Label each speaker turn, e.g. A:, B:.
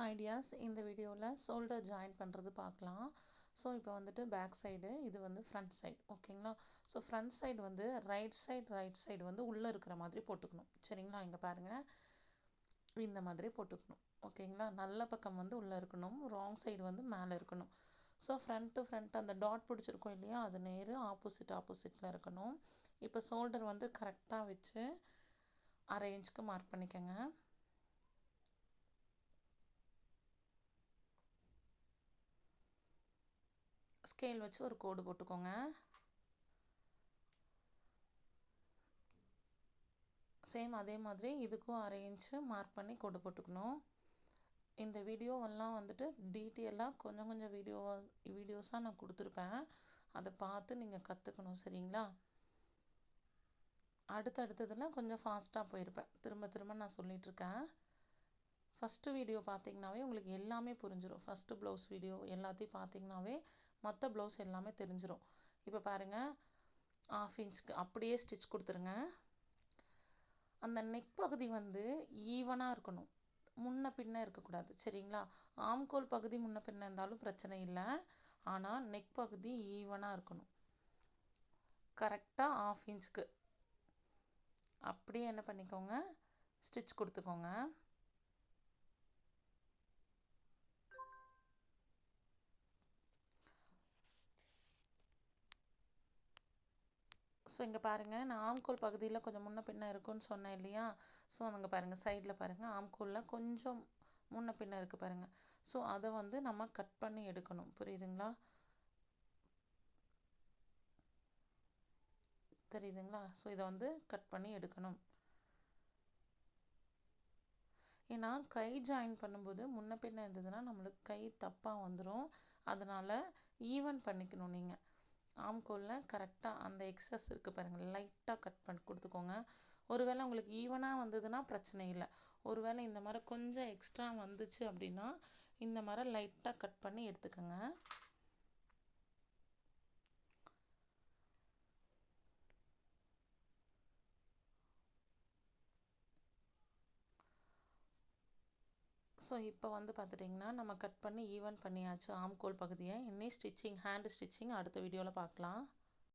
A: Hi dears, இந்த வீடியோவில் shoulder join பண்ணுறது பார்க்கலாம். ஸோ இப்போ வந்துட்டு பேக் சைடு, இது வந்து ஃப்ரண்ட் சைடு, ஓகேங்களா. ஸோ ஃப்ரண்ட் சைடு வந்து ரைட் சைடு வந்து உள்ளே இருக்கிற மாதிரி போட்டுக்கணும், சரிங்களா. இங்கே பாருங்கள், இந்த மாதிரி போட்டுக்கணும், ஓகேங்களா. நல்ல பக்கம் வந்து உள்ளே இருக்கணும், ராங் சைடு வந்து மேலே இருக்கணும். ஸோ ஃப்ரண்ட் டு ஃப்ரண்ட் அந்த டாட் பிடிச்சிருக்கோம் இல்லையா, அது நேரு ஆப்போசிட்டில் இருக்கணும். இப்போ ஷோல்டர் வந்து கரெக்டாக வச்சு 1/2 இன்ச்சுக்கு மார்க் பண்ணிக்கோங்க. ஸ்கேல் வச்சு ஒரு கோடு போட்டுக்கோங்க. சேம் அதே மாதிரி இதுக்கும் 1/2 இன்ச்சு மார்க் பண்ணி கோடு போட்டுக்கணும். இந்த வீடியோவெல்லாம் வந்துட்டு டீட்டெயிலாக கொஞ்சம் வீடியோஸாக நான் கொடுத்துருப்பேன். அதை பார்த்து நீங்கள் கற்றுக்கணும், சரிங்களா. அடுத்ததில் கொஞ்சம் ஃபாஸ்ட்டாக போயிருப்பேன், திரும்ப நான் சொல்லிகிட்ருக்கேன். ஃபஸ்ட்டு வீடியோ பார்த்தீங்கன்னாவே உங்களுக்கு எல்லாமே புரிஞ்சிடும். ஃபஸ்ட்டு ப்ளவுஸ் வீடியோ எல்லாத்தையும் பார்த்தீங்கன்னாவே மற்ற ப்ளவுஸ் எல்லாமே தெரிஞ்சிடும். இப்போ பாருங்கள், 1/2 இன்ச்சுக்கு அப்படியே ஸ்டிச் கொடுத்துருங்க. அந்த நெக் பகுதி வந்து ஈவனாக இருக்கணும், முன்ன பின்ன இருக்கக்கூடாது, சரிங்களா. ஆம்கோல் பகுதி முன்ன பின்ன இருந்தாலும் பிரச்சனை இல்லை, ஆனால் நெக் பகுதி ஈவனாக இருக்கணும். கரெக்டாக 1/2 இன்ச்சுக்கு அப்படியே என்ன பண்ணிக்கோங்க, ஸ்டிச் கொடுத்துக்கோங்க. ஸோ இங்கே பாருங்கள், நான் ஆம்கோல் பகுதியில் கொஞ்சம் முன்ன பின்ன இருக்குன்னு சொன்னேன் இல்லையா. ஸோ அங்கே பாருங்கள், சைடில் பாருங்கள், ஆம்கோலில் கொஞ்சம் முன்ன பின்ன இருக்குது பாருங்கள். ஸோ அதை வந்து நம்ம கட் பண்ணி எடுக்கணும், புரியுதுங்களா, தெரியுதுங்களா. ஸோ இதை வந்து கட் பண்ணி எடுக்கணும். ஏன்னா கை ஜாயின் பண்ணும்போது முன்ன பின்ன இருந்ததுன்னா நம்மளுக்கு கை தப்பாக வந்துடும். அதனால் ஈவன் பண்ணிக்கணும். நீங்கள் ஆம்கோலில் கரெக்டாக அந்த எக்ஸஸ் இருக்குது பாருங்கள், லைட்டாக கட் பண்ணி கொடுத்துக்கோங்க. ஒருவேளை உங்களுக்கு ஈவனாக வந்ததுன்னா பிரச்சனை இல்லை. ஒருவேளை இந்த மாதிரி கொஞ்சம் எக்ஸ்ட்ரா வந்துச்சு அப்படின்னா இந்த மாதிரி லைட்டாக கட் பண்ணி எடுத்துக்கோங்க. ஸோ இப்போ வந்து பார்த்துட்டிங்கன்னா நம்ம கட் பண்ணி ஈவன் பண்ணியாச்சு ஆம்கோல் பகுதியை. இன்னும் ஸ்டிச்சிங், ஹேண்டு ஸ்டிச்சிங் அடுத்த வீடியோவில் பார்க்கலாம்.